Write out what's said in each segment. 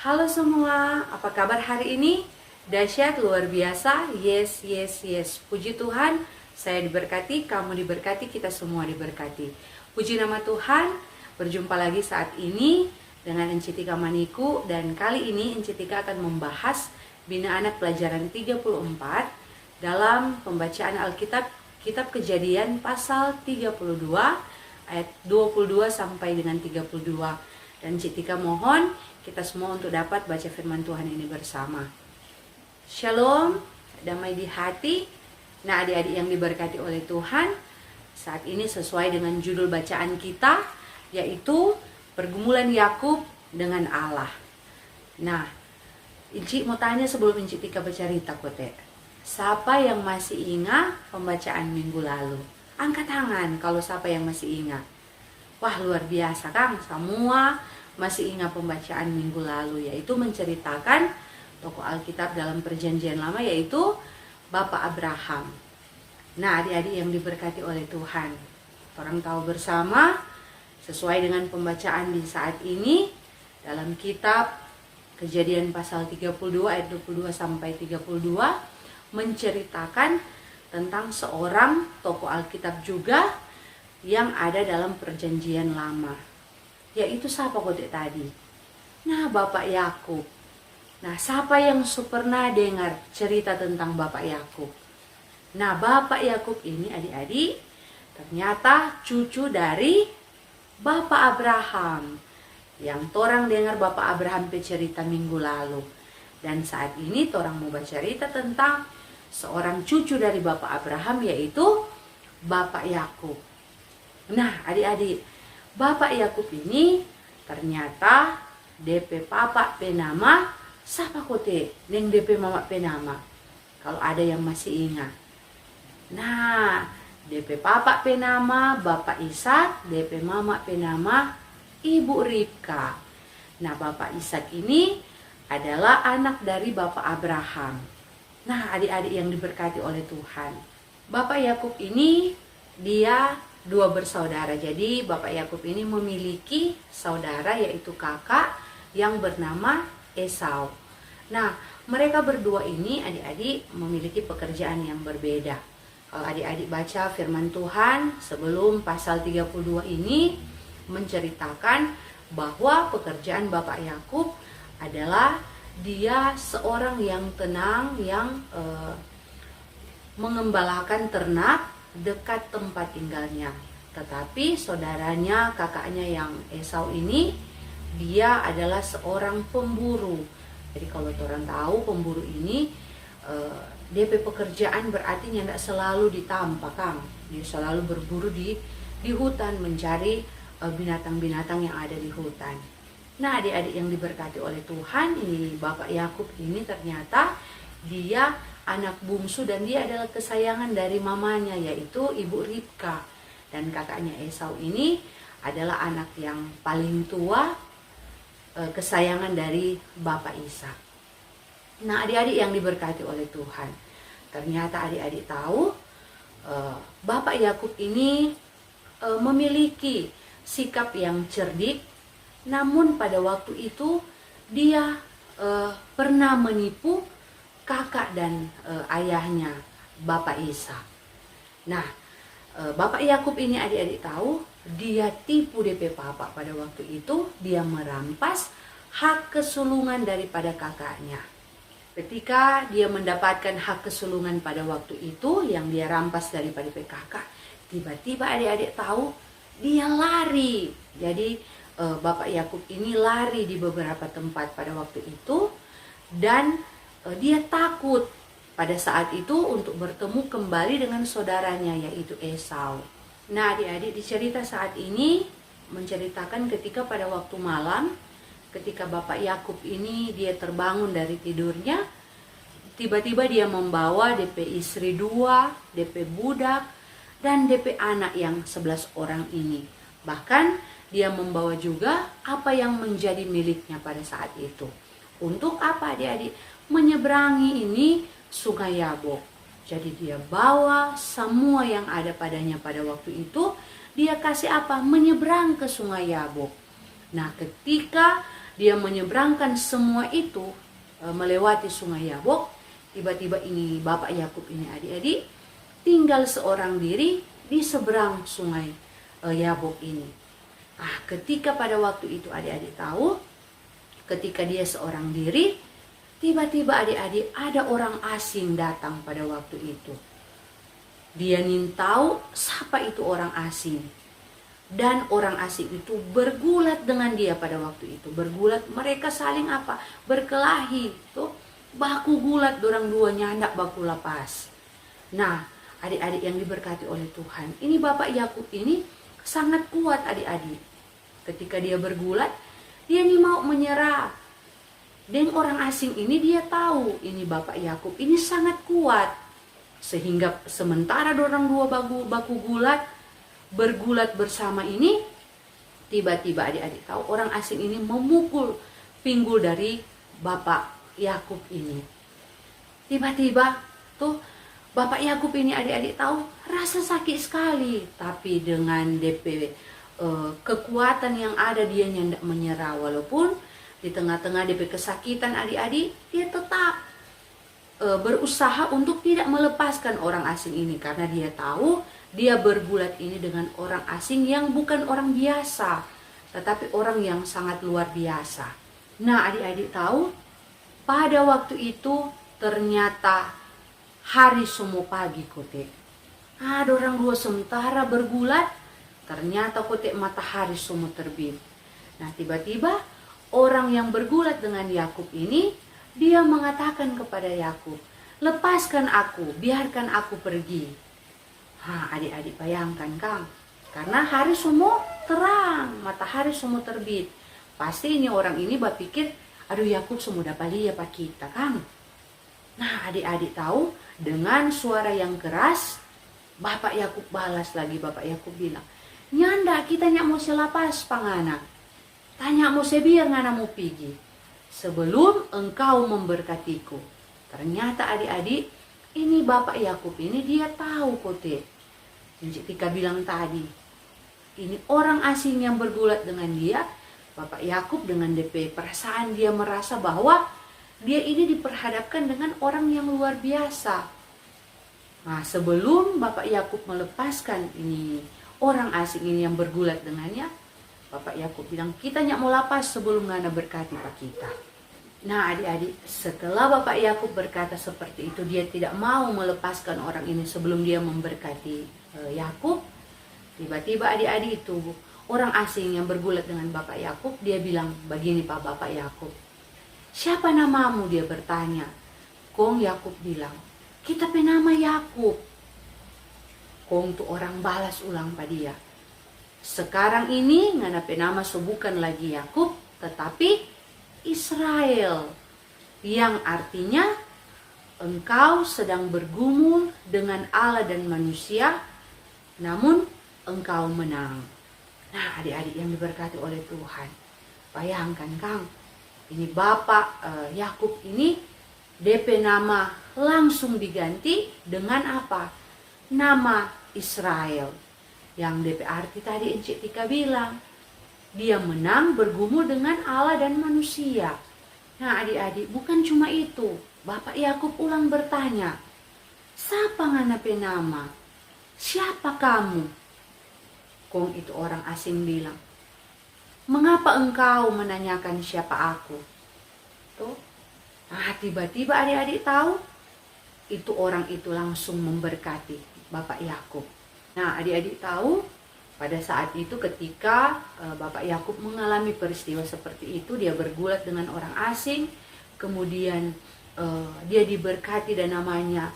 Halo semua, apa kabar hari ini? Dahsyat, luar biasa, yes, yes, yes. Puji Tuhan, saya diberkati, kamu diberkati, kita semua diberkati. Puji nama Tuhan, berjumpa lagi saat ini dengan Enci Tika Maniku. Dan kali ini Enci Tika akan membahas Bina Anak pelajaran 34 dalam pembacaan Alkitab, Kitab Kejadian pasal 32 ayat 22 sampai dengan 32. Dan Enci Tika mohon kita semua untuk dapat baca firman Tuhan ini bersama. Shalom, damai di hati. Nah, adik-adik yang diberkati oleh Tuhan, saat ini sesuai dengan judul bacaan kita, yaitu pergumulan Yakub dengan Allah. Nah, Inci mau tanya sebelum Inci Tika bercerita kote. Siapa yang masih ingat pembacaan minggu lalu? Angkat tangan kalau siapa yang masih ingat. Wah, luar biasa Kang, semua masih ingat pembacaan minggu lalu, yaitu menceritakan tokoh Alkitab dalam perjanjian lama, yaitu Bapak Abraham. Nah, adik-adik yang diberkati oleh Tuhan, orang tahu bersama sesuai dengan pembacaan di saat ini dalam kitab Kejadian pasal 32 ayat 22 sampai 32 menceritakan tentang seorang tokoh Alkitab juga yang ada dalam perjanjian lama, yaitu siapa kote tadi? Nah, Bapak Yakub. Nah, siapa yang pernah dengar cerita tentang Bapak Yakub? Nah, Bapak Yakub ini adik-adik ternyata cucu dari Bapak Abraham. Yang torang dengar Bapak Abraham bercerita minggu lalu. Dan saat ini torang mau bercerita tentang seorang cucu dari Bapak Abraham, yaitu Bapak Yakub. Nah, adik-adik, Bapak Yakub ini ternyata DP papa penama siapa kote? Neng DP mama penama. Kalau ada yang masih ingat. Nah, DP papa penama Bapak Ishak, DP mama penama Ibu Ribka. Nah, Bapak Ishak ini adalah anak dari Bapak Abraham. Nah, adik-adik yang diberkati oleh Tuhan, Bapak Yakub ini dia dua bersaudara. Jadi Bapak Yakub ini memiliki saudara, yaitu kakak yang bernama Esau. Nah, mereka berdua ini adik-adik memiliki pekerjaan yang berbeda. Kalau adik-adik baca firman Tuhan sebelum pasal 32 ini menceritakan bahwa pekerjaan Bapak Yakub adalah dia seorang yang tenang, yang mengembalakan ternak dekat tempat tinggalnya. Tetapi saudaranya, kakaknya yang Esau ini, dia adalah seorang pemburu. Jadi kalau orang tahu pemburu ini DP pekerjaan berarti tidak selalu di tampak, Kang. Dia selalu berburu di hutan, mencari binatang-binatang yang ada di hutan. Nah, adik-adik yang diberkati oleh Tuhan, ini Bapak Yakub ini ternyata dia anak bungsu dan dia adalah kesayangan dari mamanya, yaitu Ibu Ribka. Dan kakaknya Esau ini adalah anak yang paling tua, kesayangan dari Bapak Ishak. Nah, adik-adik yang diberkati oleh Tuhan, ternyata adik-adik tahu Bapak Yakub ini memiliki sikap yang cerdik, namun pada waktu itu dia pernah menipu kakak dan ayahnya Bapak Ishak. Nah, Bapak Yakub ini adik-adik tahu dia tipu DP papa pada waktu itu. Dia merampas hak kesulungan daripada kakaknya. Ketika dia mendapatkan hak kesulungan pada waktu itu yang dia rampas daripada kakak, tiba-tiba adik-adik tahu dia lari. Jadi Bapak Yakub ini lari di beberapa tempat pada waktu itu, dan dia takut pada saat itu untuk bertemu kembali dengan saudaranya, yaitu Esau. Nah, adik-adik di cerita saat ini menceritakan ketika pada waktu malam, ketika Bapak Yakub ini dia terbangun dari tidurnya, tiba-tiba dia membawa DP istri 2, DP budak, dan DP anak yang 11 orang ini. Bahkan dia membawa juga apa yang menjadi miliknya pada saat itu. Untuk apa adik-adik? Menyeberangi ini Sungai Yabok. Jadi dia bawa semua yang ada padanya pada waktu itu, dia kasih apa? Menyeberang ke Sungai Yabok. Nah, ketika dia menyeberangkan semua itu melewati sungai Yabok, tiba-tiba ini Bapak Yakub ini adik-adik tinggal seorang diri di seberang sungai Yabok ini. Ketika pada waktu itu adik-adik tahu, ketika dia seorang diri, tiba-tiba adik-adik ada orang asing datang pada waktu itu. Dia ingin tahu siapa itu orang asing. Dan orang asing itu bergulat dengan dia pada waktu itu. Bergulat, mereka saling apa? Berkelahi. Tuh, baku gulat, dorang dua nyandak baku lapas. Nah, adik-adik yang diberkati oleh Tuhan, ini Bapak Yakub ini sangat kuat adik-adik. Ketika dia bergulat, dia ini mau menyerah. Dan orang asing ini dia tahu, ini Bapak Yakub ini sangat kuat. Sehingga sementara dorang dua baku gulat, bergulat bersama ini, tiba-tiba adik-adik tahu orang asing ini memukul pinggul dari Bapak Yakub ini. Tiba-tiba tuh Bapak Yakub ini adik-adik tahu rasa sakit sekali, tapi dengan DP kekuatan yang ada dia nyandak menyerah. Walaupun di tengah-tengah DP kesakitan adik-adik, dia tetap berusaha untuk tidak melepaskan orang asing ini, karena dia tahu dia bergulat ini dengan orang asing yang bukan orang biasa, tetapi orang yang sangat luar biasa. Nah, adik-adik tahu, pada waktu itu ternyata hari semua pagi kote. Ada orang dua sementara bergulat, ternyata kote matahari semua terbit. Nah, tiba-tiba orang yang bergulat dengan Yakub ini, dia mengatakan kepada Yakub, "Lepaskan aku, biarkan aku pergi." Adik-adik bayangkan Kang, karena hari semua terang, matahari semua terbit. Pasti ini orang ini berpikir, aduh Yakub semua dapat lihat pak kita Kang. Nah, adik-adik tahu, dengan suara yang keras, Bapak Yakub balas lagi. Bapak Yakub bilang, "Nyanda kita nyak mau selapas pangana. Tanya mau sebiar ngana mau pergi sebelum engkau memberkatiku." Ternyata adik-adik, ini Bapak Yakub ini dia tahu kote. Ketika bilang tadi, ini orang asing yang bergulat dengan dia. Bapak Yakub dengan DP perasaan dia merasa bahwa dia ini diperhadapkan dengan orang yang luar biasa. Nah, sebelum Bapak Yakub melepaskan ini orang asing ini yang bergulat dengannya, Bapak Yakub bilang, "Kita nyak mau lapas sebelum ngana berkati pak kita." Nah, adik-adik, setelah Bapak Yakub berkata seperti itu, dia tidak mau melepaskan orang ini sebelum dia memberkati Yakub. Tiba-tiba adik-adik itu, orang asing yang bergulat dengan Bapak Yakub, dia bilang begini, "Pak Bapak Yakub, siapa namamu?" Dia bertanya. Kong Yakub bilang, "Kita penama Yakub." Kong tuh orang balas ulang pada dia, "Sekarang ini ngana penama so bukan lagi Yakub, tetapi Israel, yang artinya engkau sedang bergumul dengan Allah dan manusia, namun engkau menang." Nah, adik-adik yang diberkati oleh Tuhan, bayangkan Kang, ini Bapak Yakub ini DP nama langsung diganti dengan apa? Nama Israel, yang DP arti tadi Encik Tika bilang, dia menang bergumul dengan Allah dan manusia. Nah, adik-adik, bukan cuma itu. Bapak Yakub ulang bertanya, "Siapa ngana penama? Siapa kamu?" Kong itu orang asing bilang, "Mengapa engkau menanyakan siapa aku?" Tuh. Nah, tiba-tiba adik-adik tahu, itu orang itu langsung memberkati Bapak Yakub. Nah, adik-adik tahu, pada saat itu ketika Bapak Yakub mengalami peristiwa seperti itu, dia bergulat dengan orang asing, kemudian dia diberkati dan namanya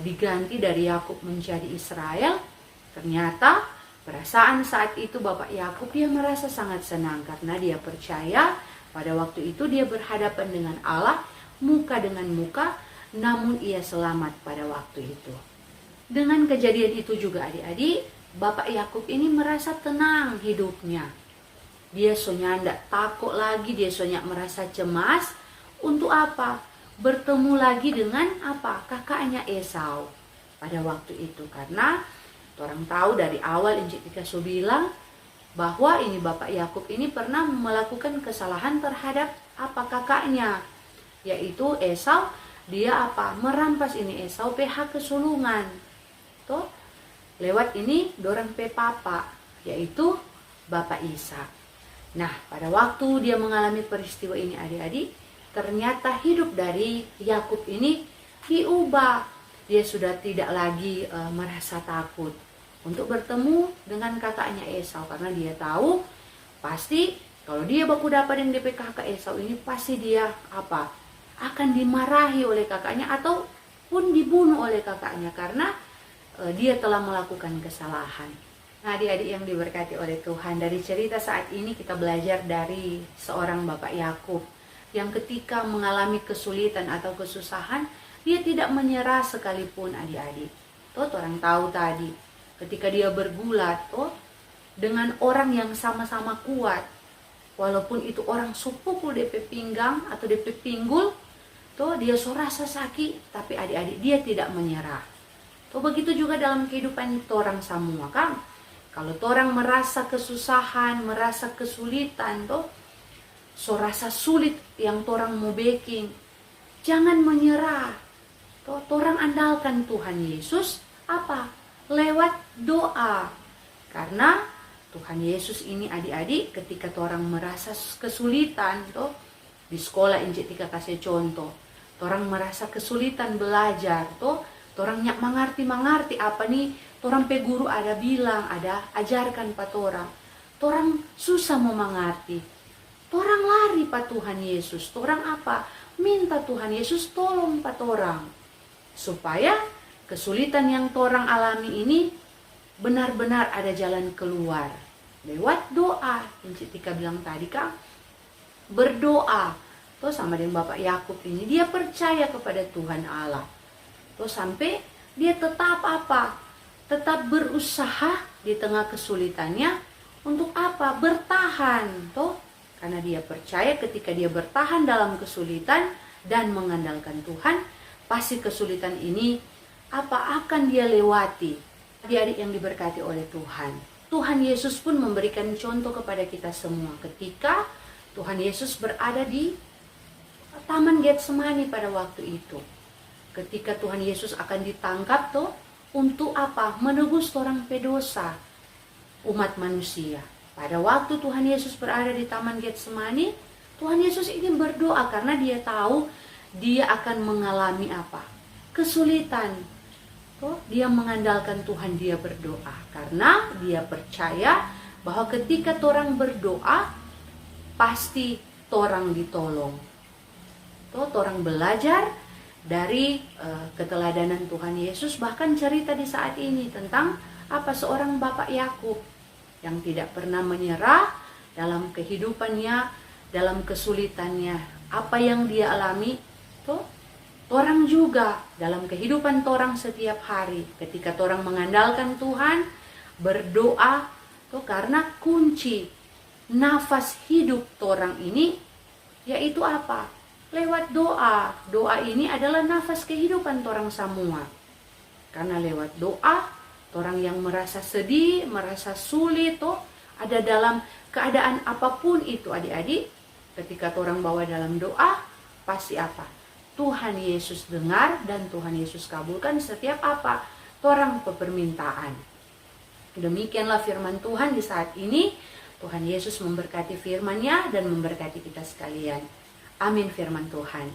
diganti dari Yakub menjadi Israel. Ternyata perasaan saat itu Bapak Yakub dia merasa sangat senang karena dia percaya pada waktu itu dia berhadapan dengan Allah muka dengan muka, namun ia selamat pada waktu itu. Dengan kejadian itu juga adik-adik, Bapak Yakub ini merasa tenang hidupnya. Dia soalnya tidak takut lagi, dia soalnya merasa cemas. Untuk apa? Bertemu lagi dengan apa? Kakaknya Esau pada waktu itu. Karena orang tahu dari awal Encik Tika bilang, bahwa ini Bapak Yakub ini pernah melakukan kesalahan terhadap kakaknya, yaitu Esau. Dia merampas ini Esau PH kesulungan. Toh lewat ini dorang pe papa, yaitu Bapak Ishak. Nah, pada waktu dia mengalami peristiwa ini adik-adik, ternyata hidup dari Yakub ini diubah. Dia sudah tidak lagi merasa takut untuk bertemu dengan kakaknya Esau, karena dia tahu pasti kalau dia baku dapat dengan DP kakak Esau ini, pasti dia akan dimarahi oleh kakaknya ataupun dibunuh oleh kakaknya karena dia telah melakukan kesalahan. Nah, adik-adik yang diberkati oleh Tuhan, dari cerita saat ini kita belajar dari seorang Bapak Yakub yang ketika mengalami kesulitan atau kesusahan, dia tidak menyerah sekalipun adik-adik. Orang tahu tadi, ketika dia bergulat dengan orang yang sama-sama kuat, walaupun itu orang sepukul DP pinggang atau DP pinggul, dia rasa sakit, tapi adik-adik dia tidak menyerah. Begitu juga dalam kehidupan orang semua kan. Kalau orang merasa kesusahan, merasa kesulitan, rasa sulit yang orang mau baking, jangan menyerah. Orang andalkan Tuhan Yesus lewat doa. Karena Tuhan Yesus ini adik-adik ketika orang merasa kesulitan, di sekolah injek tika kasih contoh, orang merasa kesulitan belajar, orang nyak mengerti apa nih, orang pe guru ada bilang, ada ajarkan orang susah mau mengerti, orang lari Tuhan Yesus, orang minta Tuhan Yesus tolong orang, supaya kesulitan yang orang alami ini benar-benar ada jalan keluar lewat doa. Yang Tika bilang tadi kan, berdoa. Sama dengan Bapak Yakub ini, dia percaya kepada Tuhan Allah. Sampai dia tetap tetap berusaha di tengah kesulitannya untuk bertahan. Karena dia percaya ketika dia bertahan dalam kesulitan dan mengandalkan Tuhan, pasti kesulitan ini akan dia lewati. Adik-adik yang diberkati oleh Tuhan, Tuhan Yesus pun memberikan contoh kepada kita semua ketika Tuhan Yesus berada di Taman Getsemani pada waktu itu. Ketika Tuhan Yesus akan ditangkap untuk menebus orang pedosa umat manusia. Pada waktu Tuhan Yesus berada di Taman Getsemani, Tuhan Yesus ini berdoa karena dia tahu dia akan mengalami kesulitan. Dia mengandalkan Tuhan, dia berdoa karena dia percaya bahwa ketika orang berdoa pasti orang ditolong. Orang belajar dari keteladanan Tuhan Yesus, bahkan cerita di saat ini tentang seorang Bapak Yakub yang tidak pernah menyerah dalam kehidupannya, dalam kesulitannya, apa yang dia alami. Orang juga dalam kehidupan orang setiap hari, ketika orang mengandalkan Tuhan, berdoa, karena kunci nafas hidup orang ini yaitu lewat doa. Doa ini adalah nafas kehidupan orang semua. Karena lewat doa, orang yang merasa sedih, merasa sulit, ada dalam keadaan apapun itu adik-adik, ketika orang bawa dalam doa, pasti Tuhan Yesus dengar dan Tuhan Yesus kabulkan setiap orang permintaan. Demikianlah firman Tuhan di saat ini. Tuhan Yesus memberkati firman-Nya dan memberkati kita sekalian. Amin firman Tuhan.